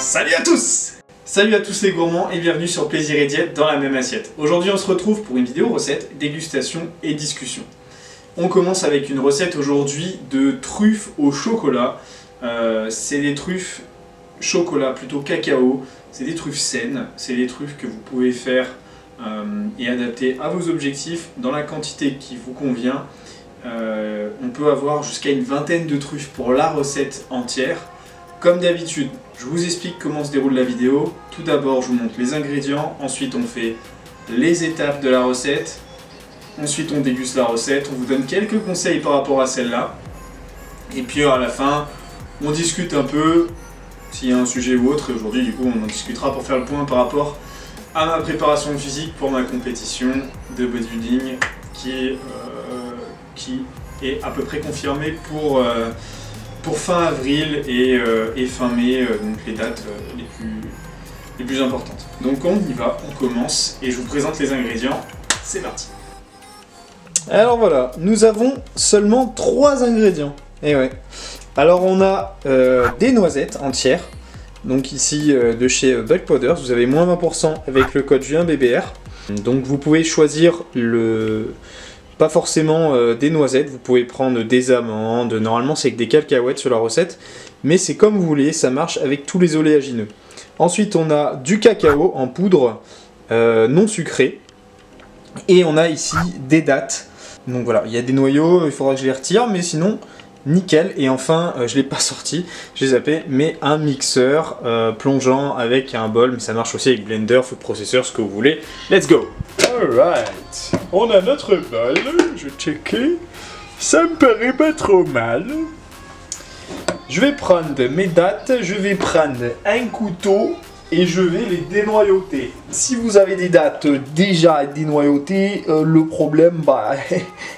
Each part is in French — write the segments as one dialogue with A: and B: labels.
A: Salut à tous! Salut à tous les gourmands et bienvenue sur Plaisir et Diète dans la même assiette. Aujourd'hui on se retrouve pour une vidéo recette, dégustation et discussion. On commence avec une recette aujourd'hui de truffes au chocolat. C'est des truffes chocolat, plutôt cacao. C'est des truffes saines, c'est des truffes que vous pouvez faire et adapter à vos objectifs dans la quantité qui vous convient. On peut avoir jusqu'à une vingtaine de truffes pour la recette entière. Comme d'habitude, je vous explique comment se déroule la vidéo. Tout d'abord, je vous montre les ingrédients, ensuite on fait les étapes de la recette, ensuite on déguste la recette, on vous donne quelques conseils par rapport à celle-là, et puis à la fin, on discute un peu s'il y a un sujet ou autre, et aujourd'hui du coup on en discutera pour faire le point par rapport à ma préparation physique pour ma compétition de bodybuilding qui est à peu près confirmée pour fin avril et fin mai, donc les dates les plus importantes. Donc on y va, on commence et je vous présente les ingrédients, c'est parti. Alors voilà, nous avons seulement 3 ingrédients. Et ouais. Alors on a des noisettes entières, donc ici de chez Bulk Powders, vous avez moins 20% avec le code JULIENBBR. Donc vous pouvez choisir pas forcément des noisettes, vous pouvez prendre des amandes, normalement c'est que des cacahuètes sur la recette, mais c'est comme vous voulez, ça marche avec tous les oléagineux. Ensuite on a du cacao en poudre non sucré, et on a ici des dattes. Donc voilà, il y a des noyaux, il faudra que je les retire, mais sinon nickel. Et enfin, je ne l'ai pas sorti, j'ai zappé, mais un mixeur plongeant avec un bol, mais ça marche aussi avec blender, food processor, ce que vous voulez. Let's go! Alright, on a notre bol, je vais checker, ça me paraît pas trop mal. Je vais prendre mes dattes, je vais prendre un couteau et je vais les dénoyauter. Si vous avez des dattes déjà dénoyautées, le problème, bah,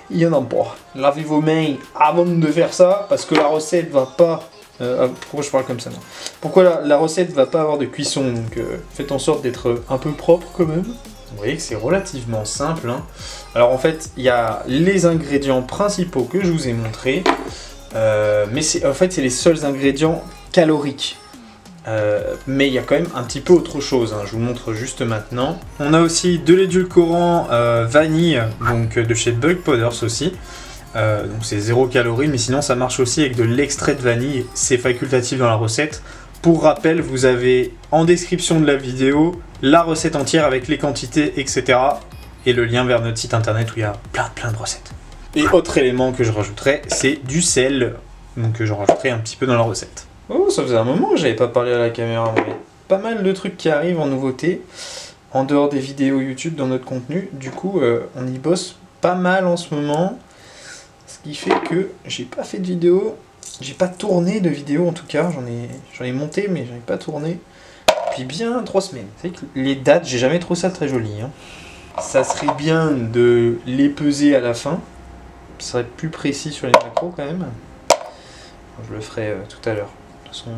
A: il y en a pas. Lavez vos mains avant de faire ça, parce que la recette va pas... pourquoi je parle comme ça, non? Pourquoi la recette va pas avoir de cuisson, donc faites en sorte d'être un peu propre quand même. Vous voyez que c'est relativement simple, hein. Alors en fait, il y a les ingrédients principaux que je vous ai montrés, mais en fait c'est les seuls ingrédients caloriques. Mais il y a quand même un petit peu autre chose, hein. Je vous montre juste maintenant. On a aussi de l'édulcorant vanille, donc de chez Bulk Powders aussi. Donc c'est 0 calories, mais sinon ça marche aussi avec de l'extrait de vanille, c'est facultatif dans la recette. Pour rappel, vous avez en description de la vidéo la recette entière avec les quantités, etc. Et le lien vers notre site internet où il y a plein de recettes. Et autre élément que je rajouterai, c'est du sel, donc je rajouterai un petit peu dans la recette. Oh, ça faisait un moment que j'avais pas parlé à la caméra, mais pas mal de trucs qui arrivent en nouveauté, en dehors des vidéos YouTube dans notre contenu. Du coup, on y bosse pas mal en ce moment, ce qui fait que j'ai pas fait de vidéo. J'ai pas tourné de vidéo en tout cas, j'en ai monté mais j'en ai pas tourné depuis bien 3 semaines. Vous savez que les dates, j'ai jamais trouvé ça très joli, hein. Ça serait bien de les peser à la fin, ça serait plus précis sur les macros quand même. Je le ferai tout à l'heure. De toute façon,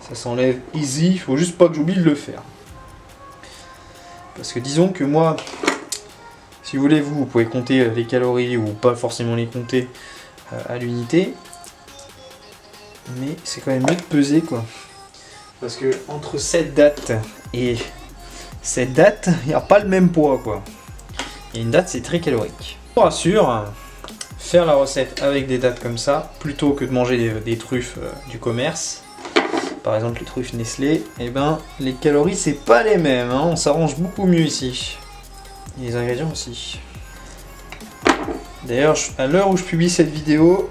A: ça s'enlève easy, il faut juste pas que j'oublie de le faire. Parce que disons que moi, si vous voulez, vous pouvez compter les calories ou pas forcément les compter à l'unité. Mais c'est quand même mieux de peser quoi. Parce que entre cette date et cette date, il n'y a pas le même poids quoi. Et une date c'est très calorique. Je vous rassure, faire la recette avec des dates comme ça, plutôt que de manger des truffes du commerce, par exemple les truffes Nestlé, et ben les calories c'est pas les mêmes, hein. On s'arrange beaucoup mieux ici. Et les ingrédients aussi. D'ailleurs, à l'heure où je publie cette vidéo,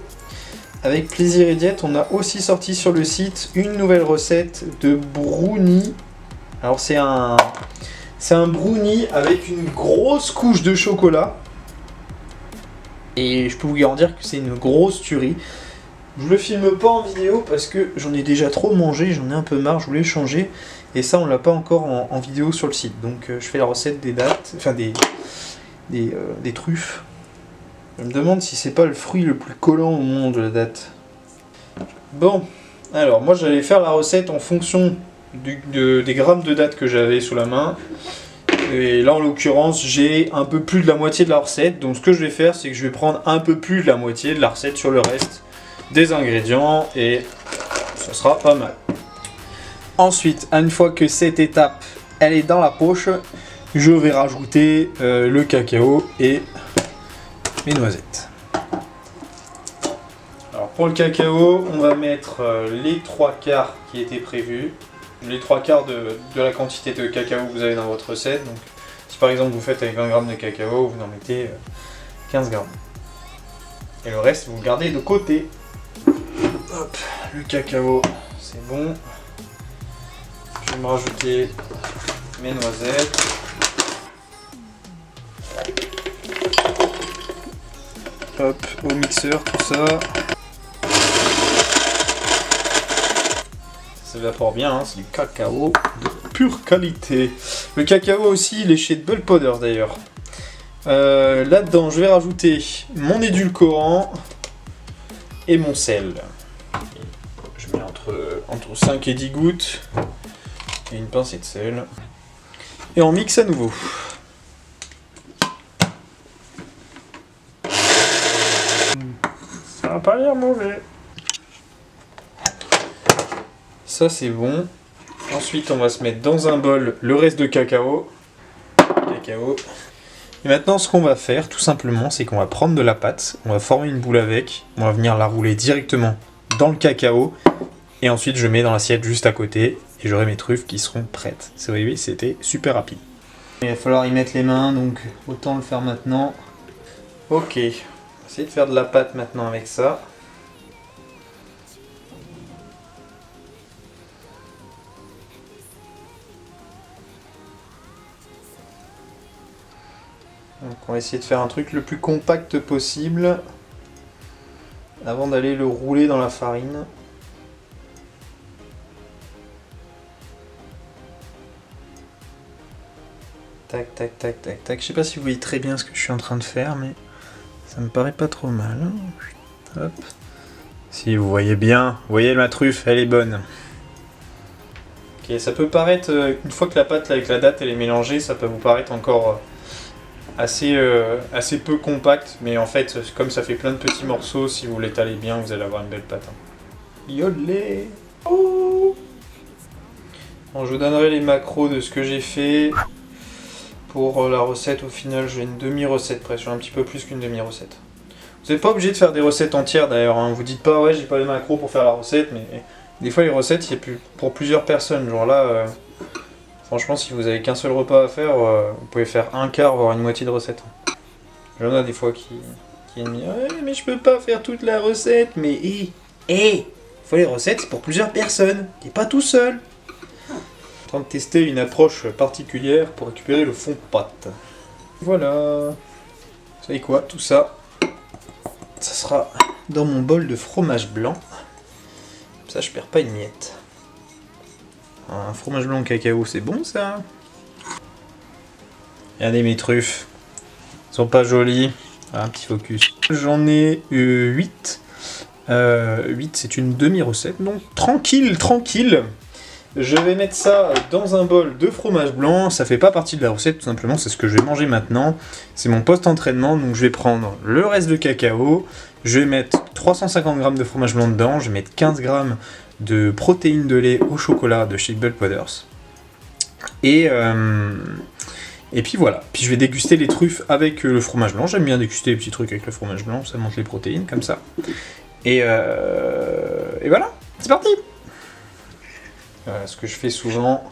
A: avec Plaisir et Diète, on a aussi sorti sur le site une nouvelle recette de brownie. Alors c'est un brownie avec une grosse couche de chocolat. Et je peux vous garantir que c'est une grosse tuerie. Je le filme pas en vidéo parce que j'en ai déjà trop mangé, j'en ai un peu marre, je voulais changer. Et ça on l'a pas encore en vidéo sur le site. Donc je fais la recette des dattes, enfin des truffes. Je me demande si c'est pas le fruit le plus collant au monde, la date. Bon, alors moi j'allais faire la recette en fonction des grammes de dattes que j'avais sous la main. Et là en l'occurrence j'ai un peu plus de la moitié de la recette. Donc ce que je vais faire c'est que je vais prendre un peu plus de la moitié de la recette sur le reste des ingrédients. Et ça sera pas mal. Ensuite, une fois que cette étape elle est dans la poche, je vais rajouter le cacao et mes noisettes. Alors pour le cacao, on va mettre les 3/4 qui étaient prévus, les 3/4 de la quantité de cacao que vous avez dans votre recette. Donc, si par exemple vous faites avec 20 g de cacao, vous en mettez 15 g. Et le reste, vous le gardez de côté. Hop, le cacao, c'est bon. Je vais me rajouter mes noisettes. Hop, au mixeur, tout ça. Ça s'évapore bien, hein, c'est du cacao de pure qualité. Le cacao aussi, il est chez Bulk Powder d'ailleurs. Là-dedans, je vais rajouter mon édulcorant et mon sel. Je mets entre 5 et 10 gouttes et une pincée de sel. Et on mixe à nouveau. Ça va pas l'air mauvais. Ça c'est bon. Ensuite, on va se mettre dans un bol le reste de cacao. Et maintenant, ce qu'on va faire, tout simplement, c'est qu'on va prendre de la pâte, on va former une boule avec, on va venir la rouler directement dans le cacao, et ensuite je mets dans l'assiette juste à côté, et j'aurai mes truffes qui seront prêtes. Vous voyez, c'était super rapide. Il va falloir y mettre les mains, donc autant le faire maintenant. Ok, on va essayer de faire de la pâte maintenant avec ça. Donc on va essayer de faire un truc le plus compact possible avant d'aller le rouler dans la farine. Tac, tac, tac, tac, tac. Je sais pas si vous voyez très bien ce que je suis en train de faire, mais ça me paraît pas trop mal. Hop. Si vous voyez bien, vous voyez ma truffe, elle est bonne. Ok, ça peut paraître, une fois que la pâte avec la date elle est mélangée, ça peut vous paraître encore assez peu compact, mais en fait, comme ça fait plein de petits morceaux, si vous l'étalez bien, vous allez avoir une belle pâte. Yodelé. Oh. Bon, je vous donnerai les macros de ce que j'ai fait. Pour la recette, au final, j'ai une demi-recette presque, un petit peu plus qu'une demi-recette. Vous n'êtes pas obligé de faire des recettes entières d'ailleurs, hein. Vous dites pas, ouais, j'ai pas les macros pour faire la recette, mais des fois les recettes, c'est pour plusieurs personnes. Genre là, franchement, si vous avez qu'un seul repas à faire, vous pouvez faire un quart, voire une moitié de recette. Il y en a des fois qui me disent, ouais, mais je peux pas faire toute la recette, mais faut les recettes, c'est pour plusieurs personnes, t'es pas tout seul. En train de tester une approche particulière pour récupérer le fond de pâte. Voilà. Vous savez quoi, tout ça, ça sera dans mon bol de fromage blanc. Comme ça, je perds pas une miette. Un fromage blanc au cacao, c'est bon ça. Regardez mes truffes. Elles sont pas jolies. Ah, un petit focus. J'en ai 8. 8, c'est une demi-recette, donc tranquille, tranquille. Je vais mettre ça dans un bol de fromage blanc. Ça fait pas partie de la recette, tout simplement, c'est ce que je vais manger maintenant. C'est mon post-entraînement, donc je vais prendre le reste de cacao. Je vais mettre 350 g de fromage blanc dedans. Je vais mettre 15 g de protéines de lait au chocolat de chez Bulk Powder. Et puis voilà. Puis je vais déguster les truffes avec le fromage blanc. J'aime bien déguster les petits trucs avec le fromage blanc, ça monte les protéines comme ça. Et voilà, c'est parti! Voilà ce que je fais souvent.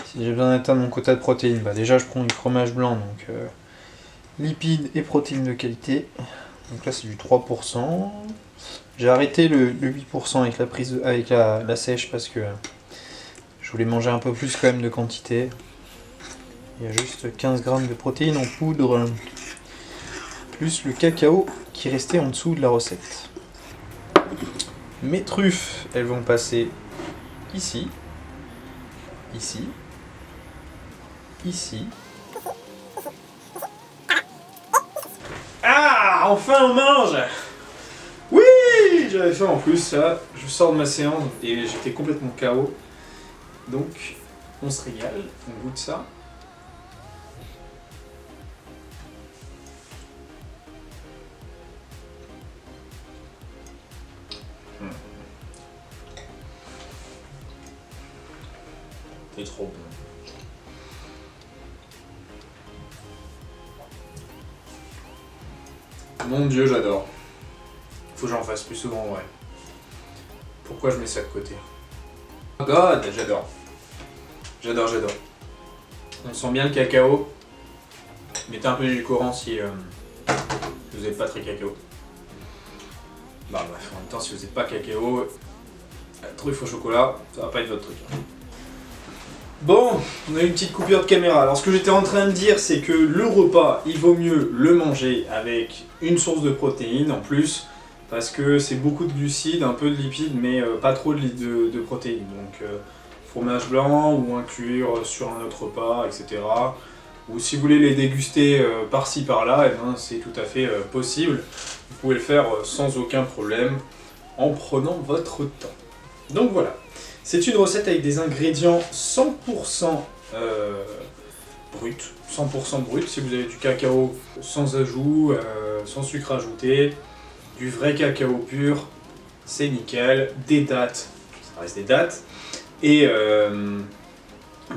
A: Si j'ai besoin d'atteindre mon quota de protéines, bah déjà je prends du fromage blanc, donc lipides et protéines de qualité. Donc là c'est du 3%. J'ai arrêté le 8% avec la prise avec la sèche parce que je voulais manger un peu plus quand même de quantité. Il y a juste 15 g de protéines en poudre, plus le cacao qui restait en dessous de la recette. Mes truffes, elles vont passer ici, ici, ici. Ah, enfin on mange! Oui, j'avais faim en plus, ça. Je sors de ma séance et j'étais complètement KO. Donc, on se régale, on goûte ça. C'est trop bon. Mon Dieu, j'adore. Faut que j'en fasse plus souvent, ouais. Pourquoi je mets ça de côté? Oh God, j'adore. J'adore, j'adore. On sent bien le cacao. Mettez un peu d'édulcorant si vous n'êtes pas très cacao. Bah bref, en même temps, si vous n'êtes pas cacao, truffe au chocolat, ça va pas être votre truc. Bon, on a eu une petite coupure de caméra. Alors ce que j'étais en train de dire, c'est que le repas, il vaut mieux le manger avec une source de protéines en plus, parce que c'est beaucoup de glucides, un peu de lipides, mais pas trop de protéines. Donc fromage blanc ou inclure sur un autre repas, etc. Ou si vous voulez les déguster par-ci par-là, eh ben, c'est tout à fait possible. Vous pouvez le faire sans aucun problème en prenant votre temps. Donc voilà. C'est une recette avec des ingrédients 100% bruts. 100% brut. Si vous avez du cacao sans ajout, sans sucre ajouté, du vrai cacao pur, c'est nickel. Des dattes, ça reste des dattes. Et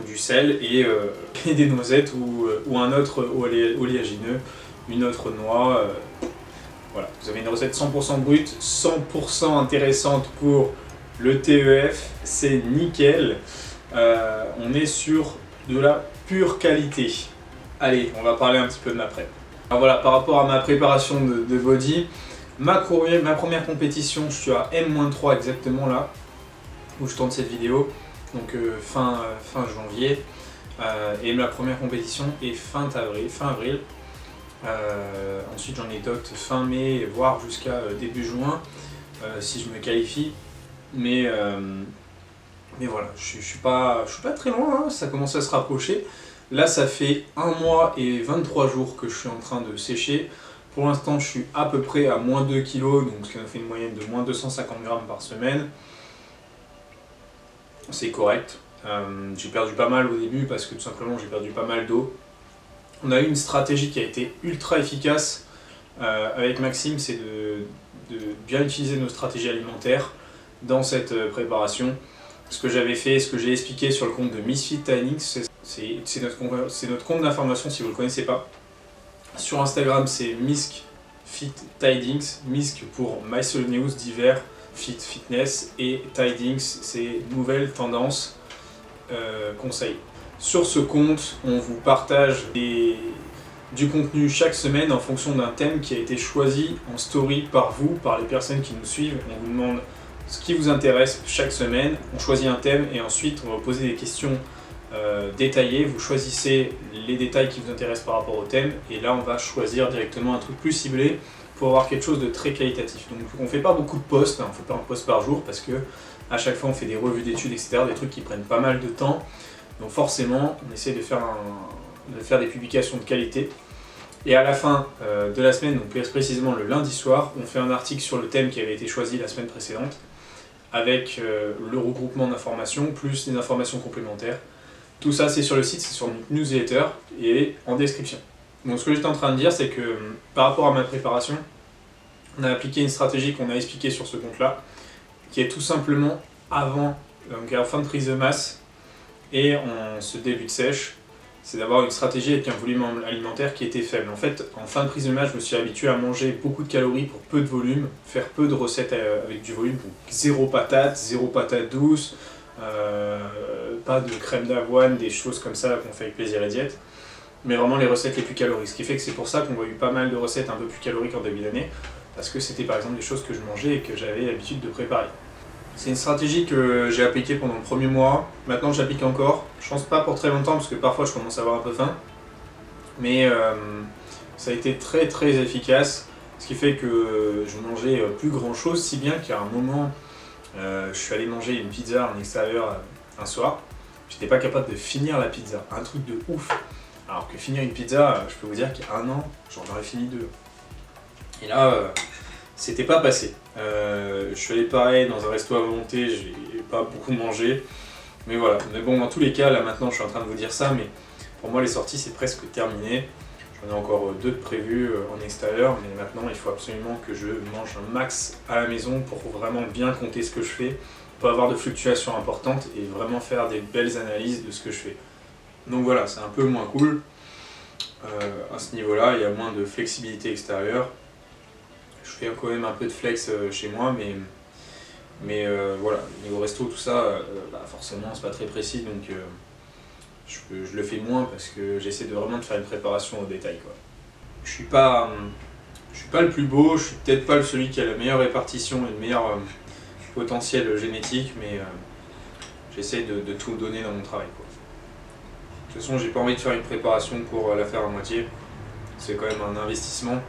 A: du sel et des noisettes ou un autre oléagineux, une autre noix. Voilà, vous avez une recette 100% brute, 100% intéressante pour le TEF, c'est nickel. On est sur de la pure qualité. Allez, on va parler un petit peu de ma prep. Alors voilà, par rapport à ma préparation de body, ma première compétition, je suis à M-3 exactement là, où je tourne cette vidéo. Donc fin janvier, et ma première compétition est fin avril. Ensuite j'en ai d'autres fin mai, voire jusqu'à début juin, si je me qualifie. Mais voilà, je suis pas très loin, hein, ça commence à se rapprocher. Là ça fait 1 mois et 23 jours que je suis en train de sécher. Pour l'instant je suis à peu près à moins 2 kg, donc ce qui nous fait une moyenne de moins 250 grammes par semaine. C'est correct. J'ai perdu pas mal au début parce que tout simplement j'ai perdu pas mal d'eau. On a eu une stratégie qui a été ultra efficace avec Maxime, c'est de bien utiliser nos stratégies alimentaires dans cette préparation. Ce que j'avais fait, ce que j'ai expliqué sur le compte de Misfit Tidings, c'est notre compte d'information si vous ne le connaissez pas. Sur Instagram c'est Misfit Tidings, Misk pour My Soul News divers, fitness, et Tidings c'est nouvelles tendances, conseils. Sur ce compte, on vous partage du contenu chaque semaine en fonction d'un thème qui a été choisi en story par vous, par les personnes qui nous suivent. On vous demande ce qui vous intéresse chaque semaine, on choisit un thème et ensuite on va vous poser des questions détaillées. Vous choisissez les détails qui vous intéressent par rapport au thème et là on va choisir directement un truc plus ciblé pour avoir quelque chose de très qualitatif. Donc on ne fait pas beaucoup de posts, hein, on ne fait pas un post par jour parce que à chaque fois on fait des revues d'études, etc., des trucs qui prennent pas mal de temps. Donc forcément on essaie de faire des publications de qualité. Et à la fin de la semaine, donc plus précisément le lundi soir, on fait un article sur le thème qui avait été choisi la semaine précédente avec le regroupement d'informations plus des informations complémentaires. Tout ça c'est sur le site, c'est sur notre newsletter et en description. Donc ce que j'étais en train de dire, c'est que par rapport à ma préparation, on a appliqué une stratégie qu'on a expliquée sur ce compte-là, qui est tout simplement avant, donc en fin de prise de masse et en ce début de sèche, c'est d'avoir une stratégie avec un volume alimentaire qui était faible. En fait, en fin de prise de masse, je me suis habitué à manger beaucoup de calories pour peu de volume, faire peu de recettes avec du volume, donc zéro patate douce, pas de crème d'avoine, des choses comme ça qu'on fait avec Plaisir et Diète, mais vraiment les recettes les plus caloriques. Ce qui fait que c'est pour ça qu'on voit eu pas mal de recettes un peu plus caloriques en début d'année, parce que c'était par exemple des choses que je mangeais et que j'avais l'habitude de préparer. C'est une stratégie que j'ai appliquée pendant le premier mois, maintenant j'applique encore, je pense pas pour très longtemps parce que parfois je commence à avoir un peu faim, mais ça a été très très efficace, ce qui fait que je mangeais plus grand chose, si bien qu'à un moment je suis allé manger une pizza en extérieur un soir, j'étais pas capable de finir la pizza, un truc de ouf, alors que finir une pizza, je peux vous dire qu'il y a 1 an, j'en aurais fini 2. Et là, c'était pas passé. Je suis allé pareil dans un resto à volonté, j'ai pas beaucoup mangé, mais voilà. Mais bon, dans tous les cas, là maintenant je suis en train de vous dire ça, mais pour moi les sorties c'est presque terminé. J'en ai encore 2 de prévus en extérieur, mais maintenant il faut absolument que je mange un max à la maison pour vraiment bien compter ce que je fais, pas avoir de fluctuations importantes et vraiment faire des belles analyses de ce que je fais. Donc voilà, c'est un peu moins cool. À ce niveau-là, il y a moins de flexibilité extérieure. Je fais quand même un peu de flex chez moi, mais voilà, niveau resto, tout ça, forcément c'est pas très précis, donc je le fais moins parce que j'essaie de vraiment de faire une préparation au détail, quoi. Je suis pas le plus beau, je suis peut-être pas celui qui a la meilleure répartition et le meilleur potentiel génétique, mais j'essaie de tout donner dans mon travail, quoi. De toute façon, j'ai pas envie de faire une préparation pour la faire à moitié. C'est quand même un investissement.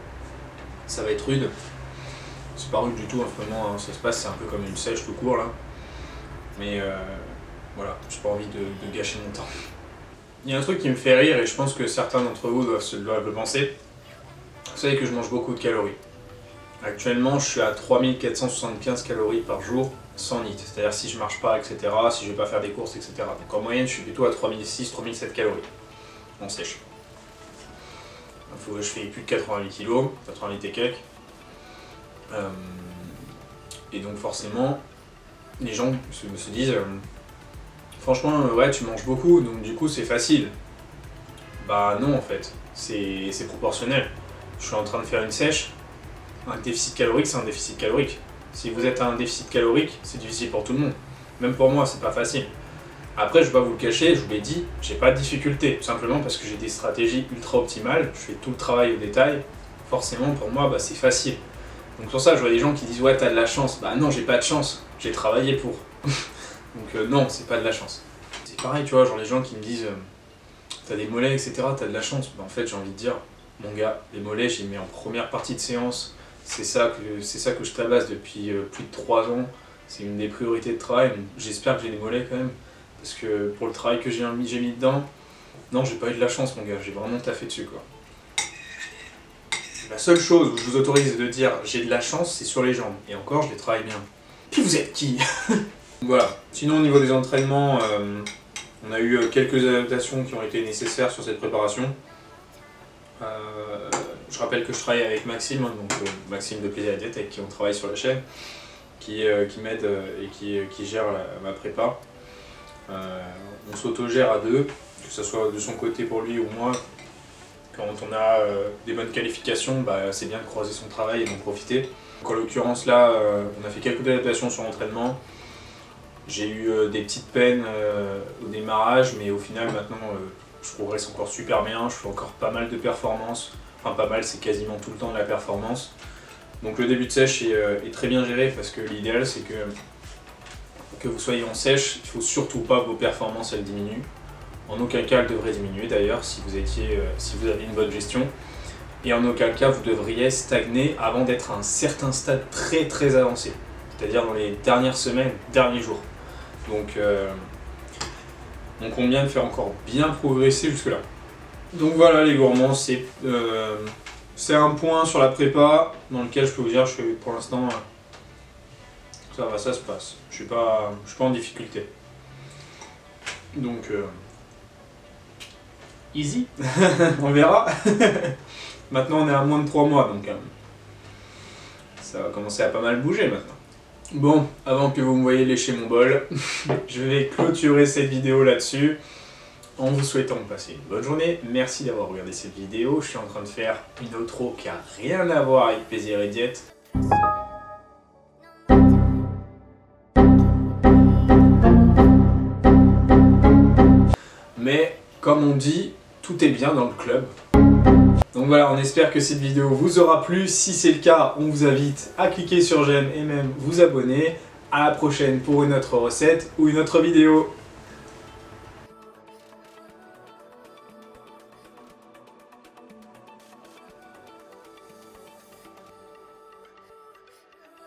A: Ça va être rude. C'est pas rude du tout, vraiment, ça se passe, c'est un peu comme une sèche tout court là. Mais voilà, j'ai pas envie de gâcher mon temps. Il y a un truc qui me fait rire et je pense que certains d'entre vous doivent le penser. Vous savez que je mange beaucoup de calories. Actuellement, je suis à 3475 calories par jour sans NEAT. C'est-à-dire si je marche pas, etc., si je vais pas faire des courses, etc. Donc en moyenne, je suis plutôt à 3006-3007 calories en sèche. Je fais plus de 88 kg, 88 et quelques. Et donc forcément, les gens se disent franchement, ouais, tu manges beaucoup, donc du coup c'est facile. Bah non en fait, c'est proportionnel. Je suis en train de faire une sèche, un déficit calorique c'est un déficit calorique. Si vous êtes à un déficit calorique, c'est difficile pour tout le monde. Même pour moi, c'est pas facile. Après, je vais pas vous le cacher, je vous l'ai dit, j'ai pas de difficulté, tout simplement parce que j'ai des stratégies ultra optimales, je fais tout le travail au détail. Forcément, pour moi, c'est facile. Donc pour ça, je vois des gens qui disent ouais, t'as de la chance. Bah non, j'ai pas de chance, j'ai travaillé pour. Donc non, c'est pas de la chance. C'est pareil, tu vois, genre les gens qui me disent t'as des mollets, etc., t'as de la chance. Bah en fait, j'ai envie de dire, mon gars, les mollets, j'ai mis en première partie de séance. C'est ça que je tabasse depuis plus de 3 ans. C'est une des priorités de travail. J'espère que j'ai des mollets quand même. Parce que pour le travail que j'ai mis dedans, non, j'ai pas eu de la chance, mon gars. J'ai vraiment taffé dessus, quoi. La seule chose où je vous autorise de dire j'ai de la chance, c'est sur les jambes. Et encore, je les travaille bien. Puis vous êtes qui? Voilà. Sinon, au niveau des entraînements, on a eu quelques adaptations qui ont été nécessaires sur cette préparation. Je rappelle que je travaille avec Maxime, donc Maxime de Plaisir et Diète, avec qui on travaille sur la chaîne, qui m'aide et qui gère ma prépa. On s'autogère à deux, que ce soit de son côté pour lui ou moi. Quand on a des bonnes qualifications, c'est bien de croiser son travail et d'en profiter. Donc, en l'occurrence là, on a fait quelques adaptations sur l'entraînement. J'ai eu des petites peines au démarrage, mais au final maintenant je progresse encore super bien, je fais encore pas mal de performances. Enfin pas mal, c'est quasiment tout le temps de la performance. Donc le début de sèche est très bien géré parce que l'idéal c'est que vous soyez en sèche, il ne faut surtout pas que vos performances elles diminuent. En aucun cas elles devraient diminuer d'ailleurs si vous avez une bonne gestion. Et en aucun cas vous devriez stagner avant d'être à un certain stade très très avancé. C'est-à-dire dans les dernières semaines, derniers jours. Donc on compte bien de faire encore bien progresser jusque là. Donc voilà les gourmands, c'est un point sur la prépa dans lequel je peux vous dire que pour l'instant ça va, ça se passe. Je suis pas en difficulté. Donc easy, on verra. Maintenant on est à moins de 3 mois, donc ça va commencer à pas mal bouger maintenant. Bon, avant que vous me voyez lécher mon bol, je vais clôturer cette vidéo là-dessus en vous souhaitant de passer une bonne journée. Merci d'avoir regardé cette vidéo. Je suis en train de faire une outro qui n'a rien à voir avec Plaisir et Diète. Mais comme on dit, tout est bien dans le club. Donc voilà, on espère que cette vidéo vous aura plu. Si c'est le cas, on vous invite à cliquer sur j'aime et même vous abonner. À la prochaine pour une autre recette ou une autre vidéo.